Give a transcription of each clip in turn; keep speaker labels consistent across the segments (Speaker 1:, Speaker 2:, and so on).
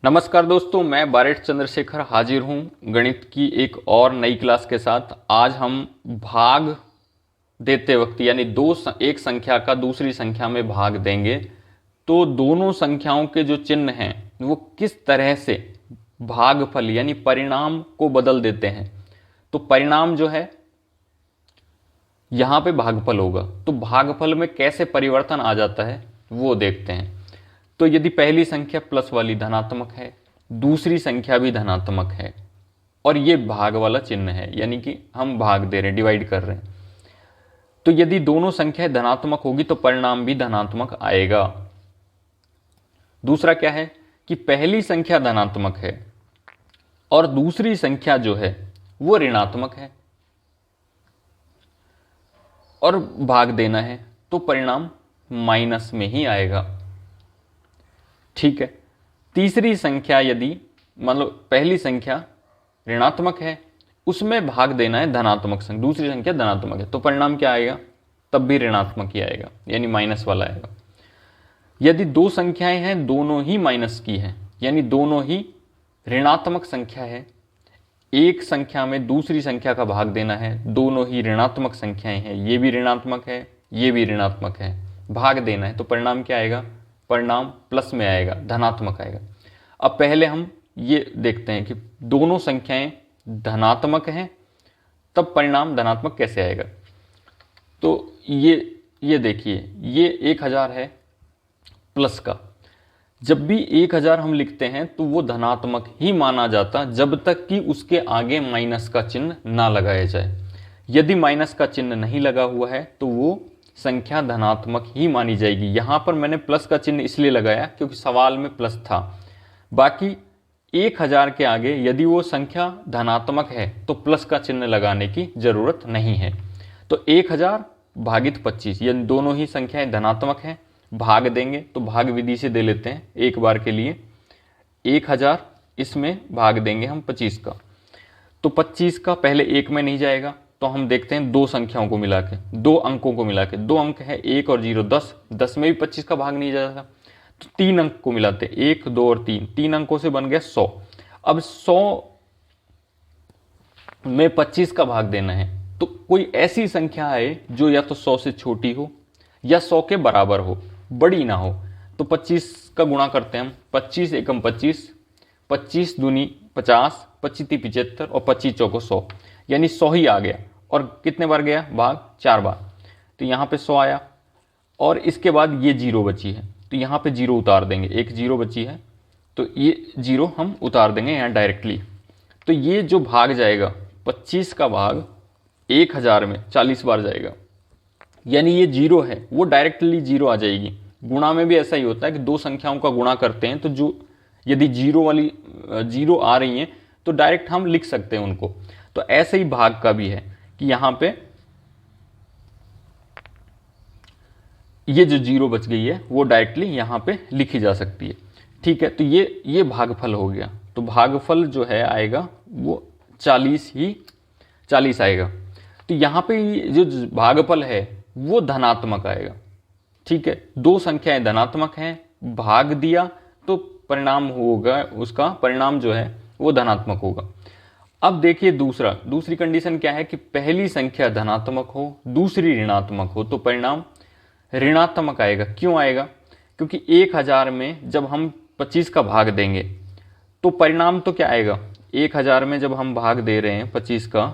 Speaker 1: नमस्कार दोस्तों, मैं बारेट चंद्रशेखर हाजिर हूँ गणित की एक और नई क्लास के साथ। आज हम भाग देते वक्त यानी एक संख्या का दूसरी संख्या में भाग देंगे तो दोनों संख्याओं के जो चिन्ह हैं वो किस तरह से भागफल यानी परिणाम को बदल देते हैं। तो परिणाम जो है यहाँ पे भागफल होगा, तो भागफल में कैसे परिवर्तन आ जाता है वो देखते हैं। तो यदि पहली संख्या प्लस वाली धनात्मक है, दूसरी संख्या भी धनात्मक है और ये भाग वाला चिन्ह है यानी कि हम भाग दे रहे हैं, डिवाइड कर रहे हैं, तो यदि दोनों संख्याएं धनात्मक होगी तो परिणाम भी धनात्मक आएगा। दूसरा क्या है कि पहली संख्या धनात्मक है और दूसरी संख्या जो है वो ऋणात्मक है और भाग देना है तो परिणाम माइनस में ही आएगा। ठीक है। तीसरी संख्या यदि मतलब पहली संख्या ऋणात्मक है, उसमें भाग देना है धनात्मक संख्या, दूसरी संख्या धनात्मक है, तो परिणाम क्या आएगा? तब भी ऋणात्मक ही आएगा यानी माइनस वाला आएगा। यदि दो संख्याएं हैं दोनों ही माइनस की हैं यानी दोनों ही ऋणात्मक संख्या है, एक संख्या में दूसरी संख्या का भाग देना है, दोनों ही ऋणात्मक संख्याएं हैं, ये भी ऋणात्मक है ये भी ऋणात्मक है, भाग देना है तो परिणाम क्या आएगा? परिणाम प्लस में आएगा, धनात्मक आएगा। अब पहले हम ये देखते हैं कि दोनों संख्याएं धनात्मक हैं तब परिणाम धनात्मक कैसे आएगा। तो ये देखिए, ये 1000 है प्लस का, जब भी 1000 हम लिखते हैं तो वो धनात्मक ही माना जाता जब तक कि उसके आगे माइनस का चिन्ह ना लगाया जाए। यदि माइनस का चिन्ह नहीं लगा हुआ है तो वो संख्या धनात्मक ही मानी जाएगी। यहां पर मैंने प्लस का चिन्ह इसलिए लगाया क्योंकि सवाल में प्लस था। बाकी 1000 के आगे यदि वो संख्या धनात्मक है तो प्लस का चिन्ह लगाने की जरूरत नहीं है। तो 1000 भागित 25, ये दोनों ही संख्याएं धनात्मक हैं, भाग देंगे तो भाग विधि से दे लेते हैं एक बार के लिए। 1000 इसमें भाग देंगे हम 25 का, तो 25 का पहले एक में नहीं जाएगा तो हम देखते हैं दो संख्याओं को मिला के, दो अंकों को मिला के, दो अंक है 1 और 0, 10, 10 में भी 25 का भाग नहीं जाएगा तो तीन अंक को मिलाते, 1, 2 और 3, तीन अंकों से बन गया 100। अब 100 में 25 का भाग देना है तो कोई ऐसी संख्या है जो या तो 100 से छोटी हो या 100 के बराबर हो, बड़ी ना हो। तो 25 का गुणा करते हैं हम, 25 एकम 25, 25 दूनी 50, 25 ती 75 और 25 चौको 100 यानी 100 ही आ गया। और कितने बार गया भाग? 4 बार, तो यहाँ पे 100 आया। और इसके बाद ये 0 बची है तो यहाँ पे 0 उतार देंगे, एक 0 बची है तो ये 0 हम उतार देंगे यहाँ डायरेक्टली। तो ये जो भाग जाएगा 25 का भाग 1000 में 40 बार जाएगा यानी ये 0 है वो डायरेक्टली 0 आ जाएगी। गुणा में भी ऐसा ही होता है कि दो संख्याओं का गुणा करते हैं तो जो यदि 0 आ रही हैं तो डायरेक्ट हम लिख सकते हैं उनको। तो ऐसे ही भाग का भी है कि यहां पे ये जो 0 बच गई है वो डायरेक्टली यहां पे लिखी जा सकती है। ठीक है, तो ये भागफल हो गया। तो भागफल जो है आएगा वो 40 आएगा। तो यहां पे जो भागफल है वो धनात्मक आएगा। ठीक है, दो संख्याएं धनात्मक हैं, भाग दिया तो परिणाम होगा, उसका परिणाम जो है वो धनात्मक होगा। अब देखिए दूसरी कंडीशन क्या है कि पहली संख्या धनात्मक हो दूसरी ऋणात्मक हो तो परिणाम ऋणात्मक आएगा। क्यों आएगा? क्योंकि 1000 में जब हम 25 का भाग देंगे तो परिणाम तो क्या आएगा? 1000 में जब हम भाग दे रहे हैं 25 का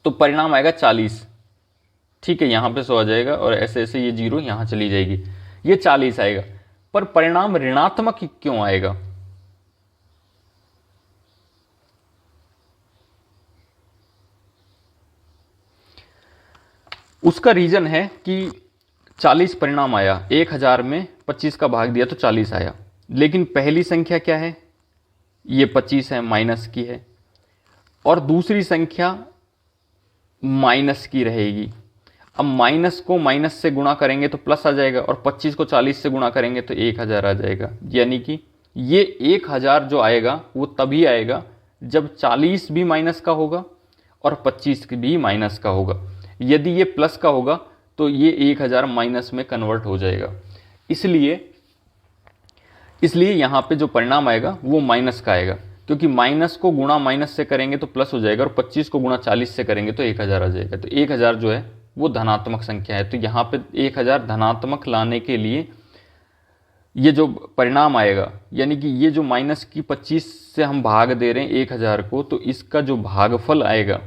Speaker 1: तो परिणाम आएगा 40। ठीक है, यहां पे 100 आ जाएगा और ऐसे ऐसे ये 0 यहां चली जाएगी, ये 40 आएगा। पर परिणाम ऋणात्मक क्यों आएगा? उसका रीजन है कि 40 परिणाम आया, 1000 में 25 का भाग दिया तो 40 आया, लेकिन पहली संख्या क्या है? ये 25 है, माइनस की है, और दूसरी संख्या माइनस की रहेगी। अब माइनस को माइनस से गुणा करेंगे तो प्लस आ जाएगा और 25 को 40 से गुणा करेंगे तो 1000 आ जाएगा। यानी कि ये 1000 जो आएगा वो तभी आएगा जब 40 भी माइनस का होगा और 25 भी माइनस का होगा। यदि ये प्लस का होगा तो ये 1000 माइनस में कन्वर्ट हो जाएगा। इसलिए इसलिए यहाँ पे जो परिणाम आएगा वो माइनस का आएगा, क्योंकि माइनस को गुणा माइनस से करेंगे तो प्लस हो जाएगा और 25 को गुणा 40 से करेंगे तो 1000 आ जाएगा। तो 1000 जो है वो धनात्मक संख्या है। तो यहाँ पे 1000 धनात्मक लाने के लिए ये जो परिणाम आएगा, यानी कि ये जो माइनस की 25 से हम भाग दे रहे हैं 1000 को, तो इसका जो भागफल आएगा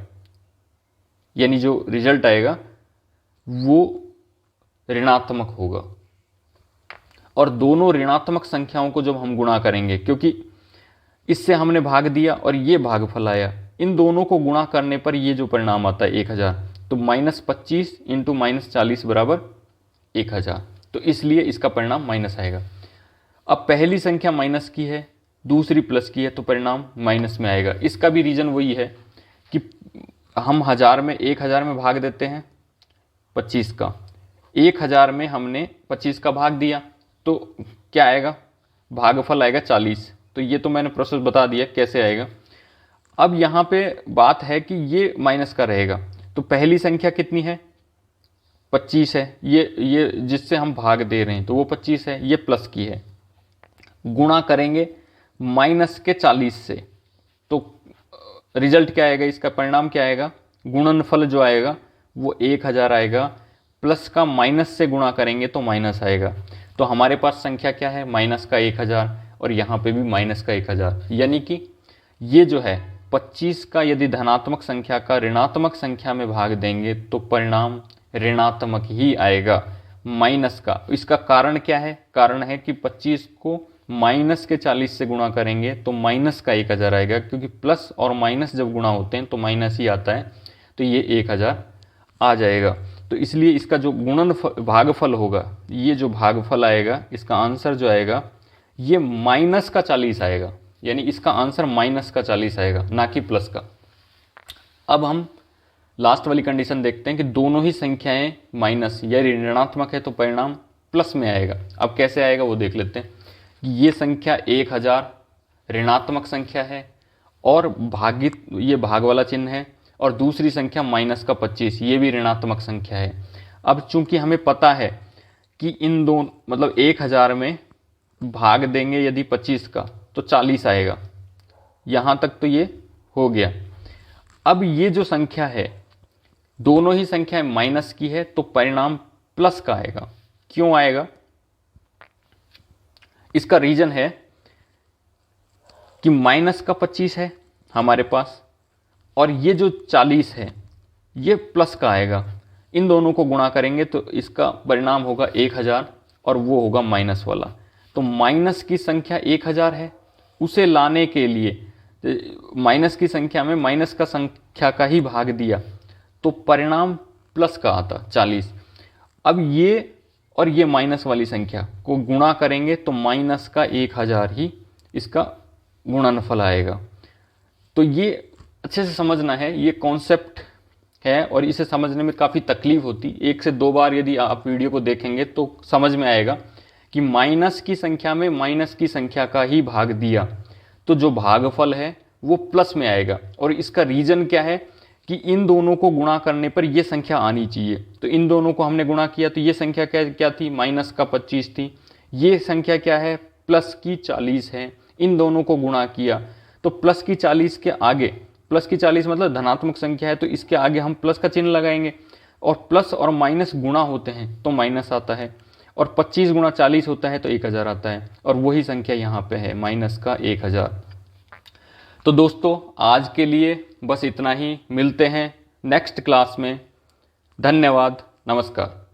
Speaker 1: यानी जो रिजल्ट आएगा वो ऋणात्मक होगा। और दोनों ऋणात्मक संख्याओं को जब हम गुणा करेंगे, क्योंकि इससे हमने भाग दिया और ये भागफल आया, इन दोनों को गुणा करने पर ये जो परिणाम आता है 1000, तो -25 इंटू -40 बराबर 1000। तो इसलिए इसका परिणाम माइनस आएगा। अब पहली संख्या माइनस की है, दूसरी प्लस की है, तो परिणाम माइनस में आएगा। इसका भी रीज़न वही है कि हम 1000 में भाग देते हैं 25 का, 1000 में हमने 25 का भाग दिया तो क्या आएगा, भागफल आएगा 40। तो ये तो मैंने प्रोसेस बता दिया कैसे आएगा। अब यहाँ पे बात है कि ये माइनस का रहेगा, तो पहली संख्या कितनी है, 25 है, ये जिससे हम भाग दे रहे हैं तो वो 25 है, ये प्लस की है, गुणा करेंगे माइनस के 40 से, तो रिजल्ट क्या आएगा, इसका परिणाम क्या आएगा, गुणनफल जो आएगा वो 1000 आएगा, प्लस का माइनस से गुणा करेंगे तो माइनस आएगा। तो हमारे पास संख्या क्या है, माइनस का 1000 और यहाँ पे भी माइनस का 1000, यानी कि ये जो है 25 का यदि धनात्मक संख्या का ऋणात्मक संख्या में भाग देंगे तो परिणाम ऋणात्मक ही आएगा, माइनस का। इसका कारण क्या है, कारण है कि 25 को माइनस के 40 से गुणा करेंगे तो माइनस का 1000 आएगा, क्योंकि प्लस और माइनस जब गुणा होते हैं तो माइनस ही आता है, तो ये 1000 आ जाएगा। तो इसलिए इसका जो भागफल होगा, ये जो भागफल आएगा, इसका आंसर जो आएगा ये माइनस का 40 आएगा, यानी इसका आंसर माइनस का 40 आएगा, ना कि प्लस का। अब हम लास्ट वाली कंडीशन देखते हैं कि दोनों ही संख्याएं माइनस या ऋणात्मक है तो परिणाम प्लस में आएगा। अब कैसे आएगा वो देख लेते हैं। ये संख्या 1000 ऋणात्मक संख्या है और भागित ये भाग वाला चिन्ह है, और दूसरी संख्या माइनस का 25 ये भी ऋणात्मक संख्या है। अब चूंकि हमें पता है कि इन दोनों मतलब 1000 में भाग देंगे यदि 25 का तो 40 आएगा, यहाँ तक तो ये हो गया। अब ये जो संख्या है, दोनों ही संख्याएं माइनस की है तो परिणाम प्लस का आएगा। क्यों आएगा, इसका रीजन है कि माइनस का 25 है हमारे पास और ये जो 40 है ये प्लस का आएगा। इन दोनों को गुणा करेंगे तो इसका परिणाम होगा 1000 और वो होगा माइनस वाला। तो माइनस की संख्या 1000 है, उसे लाने के लिए माइनस की संख्या में माइनस का संख्या का ही भाग दिया तो परिणाम प्लस का आता 40। अब ये और ये माइनस वाली संख्या को गुणा करेंगे तो माइनस का 1000 ही इसका गुणनफल आएगा। तो ये अच्छे से समझना है, ये कॉन्सेप्ट है और इसे समझने में काफ़ी तकलीफ होती। 1 से 2 बार यदि आप वीडियो को देखेंगे तो समझ में आएगा कि माइनस की संख्या में माइनस की संख्या का ही भाग दिया तो जो भागफल है वो प्लस में आएगा। और इसका रीज़न क्या है कि इन दोनों को गुणा करने पर ये संख्या आनी चाहिए। तो इन दोनों को हमने गुणा किया तो ये संख्या क्या थी, माइनस का 25 थी। ये संख्या क्या है, प्लस की 40 है। इन दोनों को गुणा किया तो प्लस की 40 के आगे, प्लस की 40 मतलब धनात्मक संख्या है तो इसके आगे हम प्लस का चिन्ह लगाएंगे और प्लस और माइनस गुणा होते हैं तो माइनस आता है और 25 गुणा 40 होता है तो 1000 आता है और वही संख्या यहाँ पे है माइनस का 1000। तो दोस्तों आज के लिए बस इतना ही, मिलते हैं नेक्स्ट क्लास में। धन्यवाद, नमस्कार।